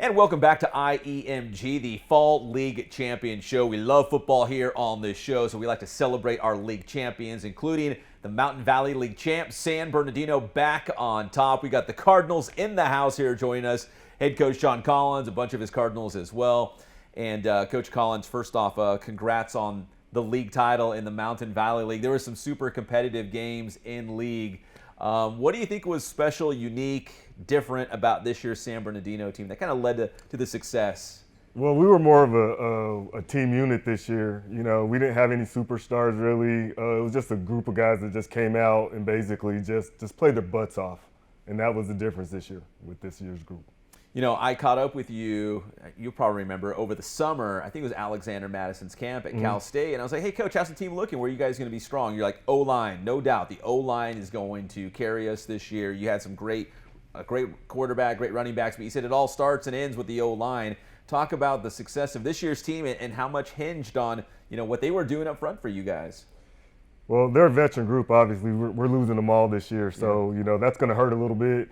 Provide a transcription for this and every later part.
And welcome back to IEMG, the Fall League Champion Show. We love football here on this show, so we like to celebrate our league champions, including the Mountain Valley League champ, San Bernardino, back on top. We got the Cardinals in the house here joining us. Head coach Shawn Collins, a bunch of his Cardinals as well. And Coach Collins, first off, congrats on the league title in the Mountain Valley League. There were some super competitive games in league. What do you think was special, unique, different about this year's San Bernardino team that kind of led to the success? Well, we were more of a team unit this year. You know, we didn't have any superstars really. It was just a group of guys that just came out and basically just played their butts off. And that was the difference this year with this year's group. You know, I caught up with you, you'll probably remember, over the summer. I think it was Alexander Madison's camp at Cal State. And I was like, hey, Coach, how's the team looking? Where are you guys going to be strong? You're like, O-line, no doubt. The O-line is going to carry us this year. You had some great quarterback, great running backs, but you said it all starts and ends with the O-line. Talk about the success of this year's team and how much hinged on, you know, what they were doing up front for you guys. Well, they're a veteran group, obviously. We're losing them all this year. So, you know, that's going to hurt a little bit.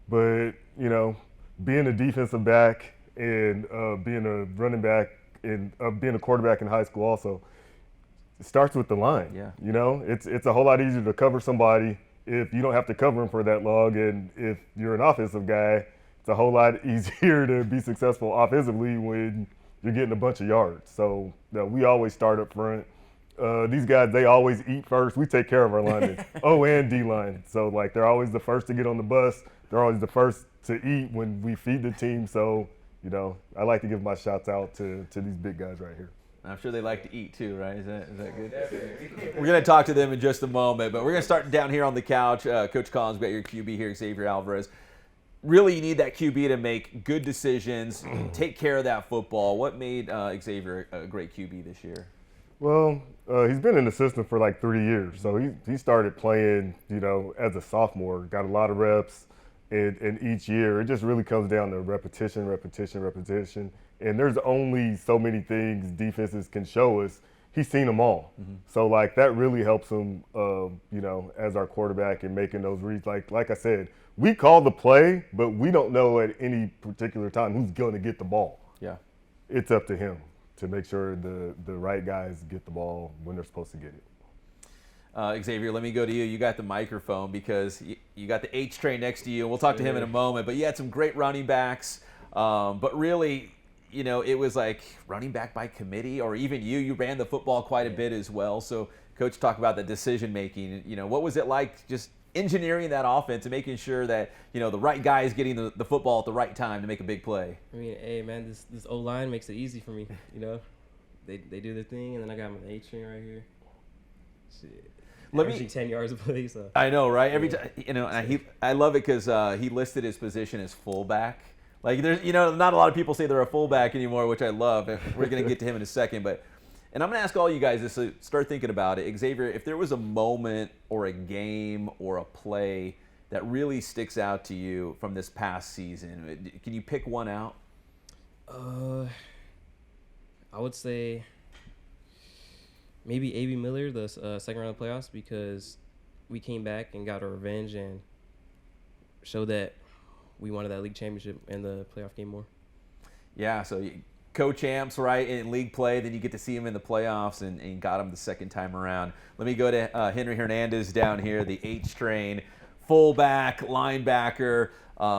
But, you know, being a defensive back and being a running back and being a quarterback in high school also, it starts with the line. Yeah. You know, it's a whole lot easier to cover somebody if you don't have to cover them for that long. And if you're an offensive guy, it's a whole lot easier to be successful offensively when you're getting a bunch of yards. So we always start up front. These guys, they always eat first. We take care of our linemen, O and D line. So, like, they're always the first to get on the bus. They're always the first to eat when we feed the team. So, you know, I like to give my shots out to these big guys right here. I'm sure they like to eat too, right? Is that good? We're going to talk to them in just a moment, but we're going to start down here on the couch. Coach Collins, we've got your QB here, Xavier Alvarez. Really, you need that QB to make good decisions, take care of that football. What made Xavier a great QB this year? Well, he's been in the system for like 3 years. So he started playing, you know, as a sophomore, got a lot of reps. And each year, it just really comes down to repetition. And there's only so many things defenses can show us. He's seen them all. So, like, that really helps him, you know, as our quarterback in making those reads. Like I said, we call the play, but we don't know at any particular time who's going to get the ball. Yeah. It's up to him to make sure the right guys get the ball when they're supposed to get it. Xavier, let me go to you. You got the microphone because you got the H train next to you, and we'll talk to him in a moment. But you had some great running backs. But really, you know, it was like running back by committee, or even you ran the football quite a bit as well. So, Coach, talk about the decision making. You know, what was it like just engineering that offense and making sure that, you know, the right guy is getting the football at the right time to make a big play? I mean, hey, man, this O-line makes it easy for me. You know, they do their thing, and then I got my H train right here. Shit. Averaging 10 yards a play. So. I know, right? Every time, you know, and I love it because he listed his position as fullback. Like, there's, you know, not a lot of people say they're a fullback anymore, which I love. We're going to get to him in a second, and I'm going to ask all you guys this, so start thinking about it. Xavier, if there was a moment or a game or a play that really sticks out to you from this past season, can you pick one out? I would say maybe A.B. Miller, the second round of the playoffs, because we came back and got our revenge and showed that we wanted that league championship and the playoff game more. Yeah, so co-champs, right, in league play, then you get to see him in the playoffs and got him the second time around. Let me go to Henry Hernandez down here, the H train, fullback, linebacker.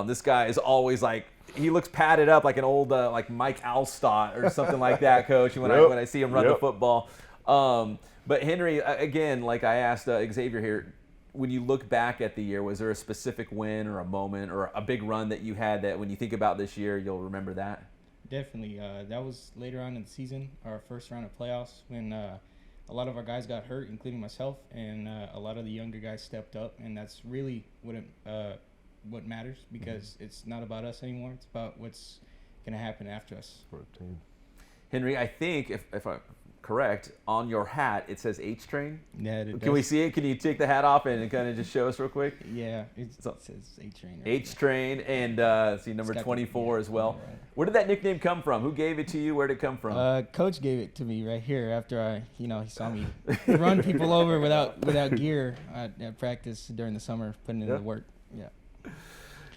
This guy is always like, he looks padded up like an old like Mike Alstott or something like that, Coach, when I see him run the football. But Henry, again, like I asked Xavier here, when you look back at the year, was there a specific win or a moment or a big run that you had that when you think about this year, you'll remember that? Definitely. That was later on in the season, our first round of playoffs, when a lot of our guys got hurt, including myself, and a lot of the younger guys stepped up, and that's really what matters, because it's not about us anymore. It's about what's going to happen after us. For a team. Henry, I think, if I'm correct, on your hat it says H train. Yeah, it does. Can we see it? Can you take the hat off and kind of just show us real quick? Yeah, it says H train. Right H train, and see number 24 as well. Right. Where did that nickname come from? Who gave it to you? Where did it come from? Coach gave it to me right here after he saw me run people over without gear at practice during the summer, putting in the work. Yeah.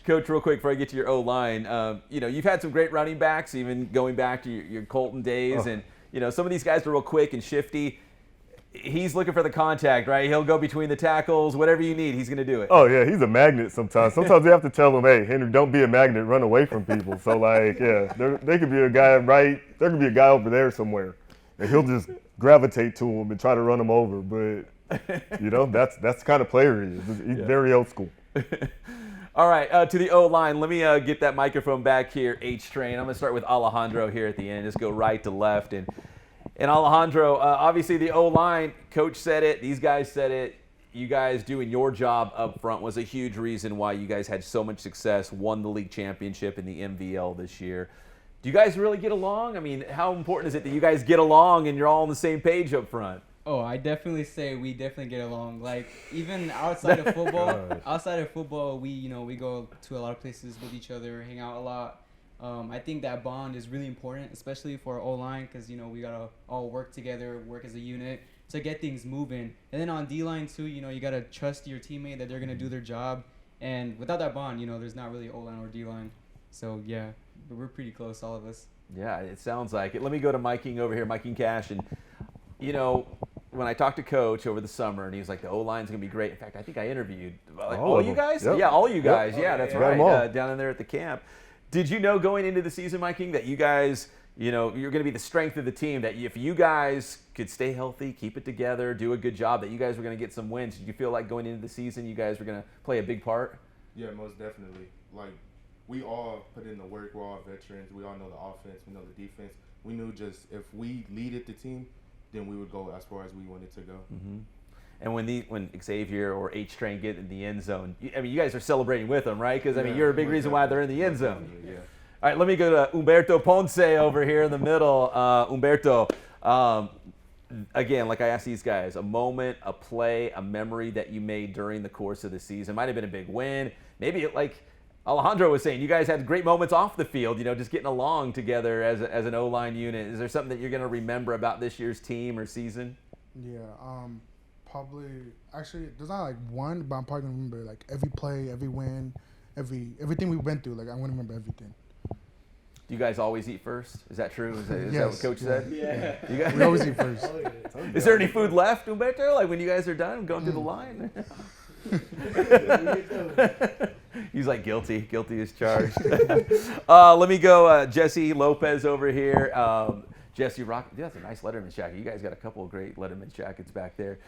Coach, real quick before I get to your O-line, you've had some great running backs, even going back to your Colton days, and some of these guys are real quick and shifty. He's looking for the contact, right? He'll go between the tackles, whatever you need, he's going to do it. Oh, yeah, he's a magnet sometimes. Sometimes you have to tell him, hey, Henry, don't be a magnet, run away from people. So, there could be a guy there could be a guy over there somewhere, and he'll just gravitate to him and try to run him over. But, that's the kind of player he is. He's very old school. All right, to the O-line, let me get that microphone back here, H-Train. I'm going to start with Alejandro here at the end, just go right to left. And Alejandro, obviously the O-line, Coach said it, these guys said it, you guys doing your job up front was a huge reason why you guys had so much success, won the league championship in the MVL this year. Do you guys really get along? I mean, how important is it that you guys get along and you're all on the same page up front? Oh, I definitely say we definitely get along. Like, even outside of football, we go to a lot of places with each other, hang out a lot. I think that bond is really important, especially for O-line, because, we got to all work together, work as a unit to get things moving. And then on D-line, too, you got to trust your teammate that they're going to do their job. And without that bond, there's not really O-line or D-line. So, yeah, but we're pretty close, all of us. Yeah, it sounds like it. Let me go to Mike King over here, Mike King Cash. And, when I talked to Coach over the summer, and he was like, the O-line's going to be great. In fact, I think I interviewed all you guys? Yep. Yeah, all you guys. Yep. Yeah, that's Got right, 'em all. down in there at the camp. Did you know going into the season, Mike King, that you guys, you're going to be the strength of the team, that if you guys could stay healthy, keep it together, do a good job, that you guys were going to get some wins? Did you feel like going into the season you guys were going to play a big part? Yeah, most definitely. Like, we all put in the work. We're all veterans. We all know the offense. We know the defense. We knew just if we leaded the team, then we would go as far as we wanted to go. Mm-hmm. And when Xavier or H-Train get in the end zone, you guys are celebrating with them, right? Because, you're a big reason why they're in the end zone. Yeah. All right, let me go to Humberto Ponce over here in the middle. Humberto, again, like I asked these guys, a moment, a play, a memory that you made during the course of the season. Might have been a big win. Maybe, like Alejandro was saying, you guys had great moments off the field, just getting along together as an O-line unit. Is there something that you're going to remember about this year's team or season? Yeah, probably. Actually, there's not like one, but I'm probably gonna remember like every play, every win, everything we went through. Like I'm gonna remember everything. Do you guys always eat first? Is that true? Is that Yes. what Coach said? Yeah. You guys? We always eat first. Is there any food left, Humberto? Like when you guys are done going through the line? He's like guilty as charged. Let me go Jesse Lopez over here. Jesse Rock, that's a nice Letterman jacket. You guys got a couple of great Letterman jackets back there.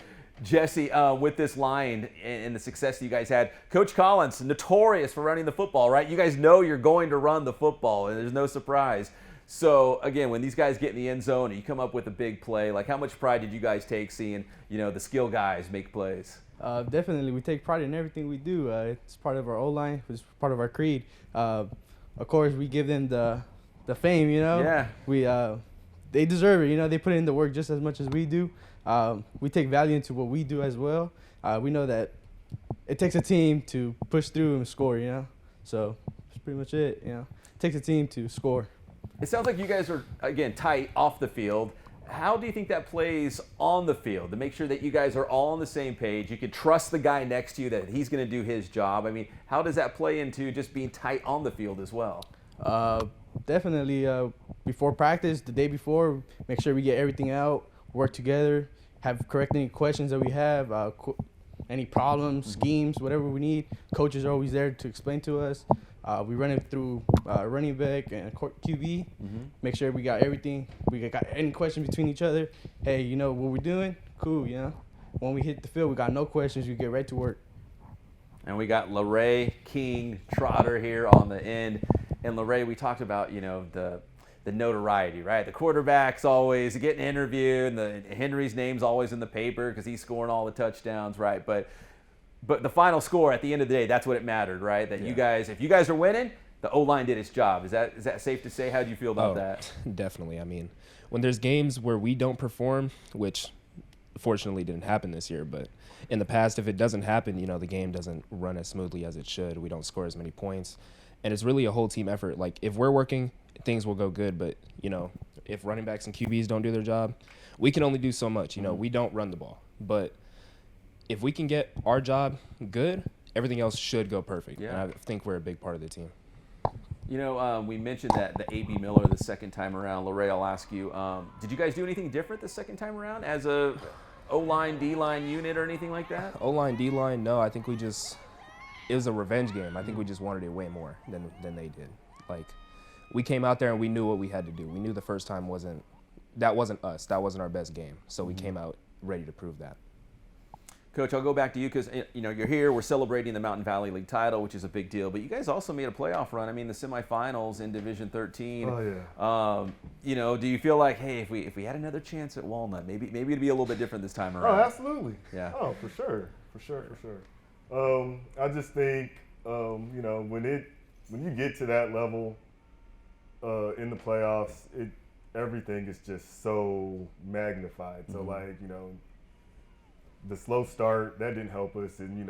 Jesse, with this line and the success that you guys had, Coach Collins, notorious for running the football, right? You guys know you're going to run the football, and there's no surprise. So, again, when these guys get in the end zone and you come up with a big play, like how much pride did you guys take seeing, the skill guys make plays? Definitely, we take pride in everything we do. It's part of our O-line. It's part of our creed. Of course, we give them the fame. Yeah. They deserve it. They put in the work just as much as we do. We take value into what we do as well. We know that it takes a team to push through and score. So that's pretty much it. It takes a team to score. It sounds like you guys are, again, tight off the field. How do you think that plays on the field to make sure that you guys are all on the same page? You can trust the guy next to you that he's going to do his job. How does that play into just being tight on the field as well? Definitely before practice, the day before, make sure we get everything out, work together, correct any questions that we have, any problems, schemes, whatever we need. Coaches are always there to explain to us. We run it through running back and QB. Make sure we got everything. We got any questions between each other. Hey, what we're doing? Cool, When we hit the field, we got no questions. We get right to work. And we got LeRae King Trotter here on the end. And LeRae, we talked about, the notoriety, right? The quarterback's always getting interviewed, and Henry's name's always in the paper because he's scoring all the touchdowns, right? But the final score at the end of the day, that's what it mattered, right? That you guys, if you guys are winning, the O-line did its job. Is that safe to say? How do you feel about that? Definitely. When there's games where we don't perform, which fortunately didn't happen this year, but in the past, if it doesn't happen, the game doesn't run as smoothly as it should. We don't score as many points. And it's really a whole team effort. Like, if we're working, things will go good. But, if running backs and QBs don't do their job, we can only do so much. We don't run the ball. But if we can get our job good, everything else should go perfect. Yeah. And I think we're a big part of the team. You know, we mentioned that the A.B. Miller the second time around. Lorraine, I'll ask you, did you guys do anything different the second time around as a O-line, D-line unit or anything like that? O-line, D-line, no. I think it was a revenge game. I think we just wanted it way more than they did. Like, we came out there and we knew what we had to do. We knew the first time wasn't us. That wasn't our best game. So we came out ready to prove that. Coach, I'll go back to you because you're here. We're celebrating the Mountain Valley League title, which is a big deal. But you guys also made a playoff run. I mean, the semifinals in Division 13. Oh yeah. Do you feel like, hey, if we had another chance at Walnut, maybe it'd be a little bit different this time around? Oh, absolutely. Yeah. Oh, for sure. I just think when you get to that level in the playoffs, everything is just so magnified. So the slow start, that didn't help us, and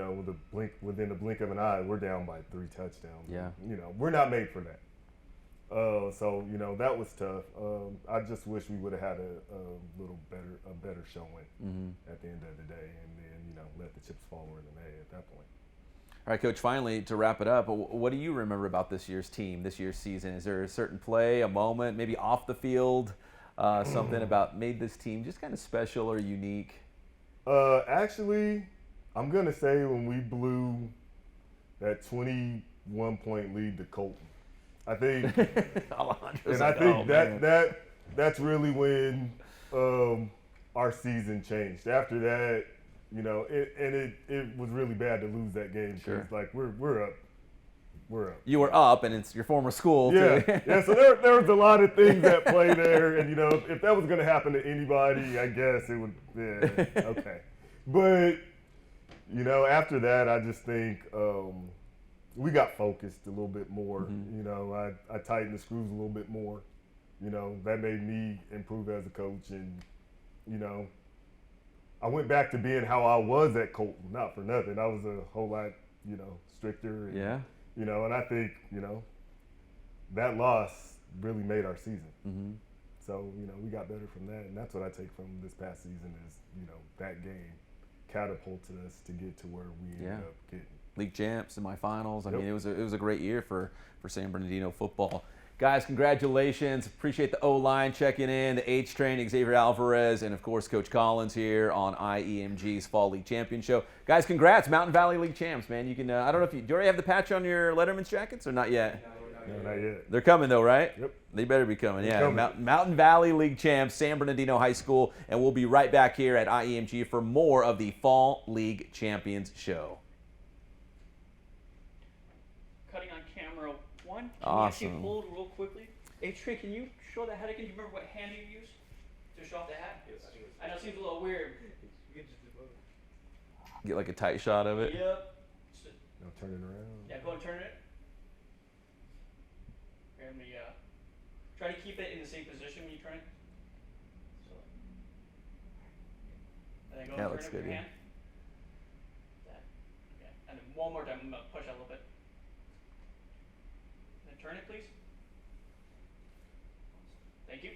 within the blink of an eye, we're down by 3 touchdowns. Yeah. We're not made for that. So that was tough. I just wish we would have had a better showing at the end of the day, and then let the chips fall where they may at that point. All right, Coach, finally, to wrap it up, what do you remember about this year's team, this year's season? Is there a certain play, a moment, maybe off the field, something about made this team just kind of special or unique? Actually, I'm going to say when we blew that 21-point lead to Colton. I think, that's really when our season changed. After that, it was really bad to lose that game because we're up. You were up, and it's your former school. Yeah, too. yeah. So there was a lot of things at play there, and if that was going to happen to anybody, I guess it would. Yeah, okay. But after that, I just think we got focused a little bit more. I tightened the screws a little bit more. That made me improve as a coach, and I went back to being how I was at Colton. Not for nothing. I was a whole lot, stricter. And, Yeah. And I think, that loss really made our season. Mm-hmm. So, we got better from that. And that's what I take from this past season is, that game catapulted us to get to where we ended up getting. League champs, semifinals. I mean, it was a great year for San Bernardino football. Guys, congratulations. Appreciate the O-line checking in, the H-Train, Xavier Alvarez, and, of course, Coach Collins here on IEMG's Fall League Champion Show. Guys, congrats. Mountain Valley League champs, man. You can, I don't know if do you already have the patch on your Letterman's jackets or not yet? No, not yet. They're coming, though, right? Yep. They better be coming, yeah. Coming. Mountain Valley League champs, San Bernardino High School, and we'll be right back here at IEMG for more of the Fall League Champions Show. Cutting on camera 1. Can Awesome. you actually hold real quickly? Trey, can you show the hat again? Do you remember what hand you used to show off the hat? Yes. I know it seems a little weird. Get like a tight shot of it. Yep. No, turn it around. Yeah, go and turn it. And we try to keep it in the same position when you turn it. So, and then go and turn looks it with good, your yeah. hand. That. Yeah. And then one more time, I'm gonna push out a little bit. Then turn it, please. Thank you.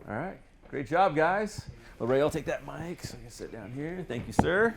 All right. Great job, guys. Lorraine, I'll take that mic so I can sit down here. Thank you, sir.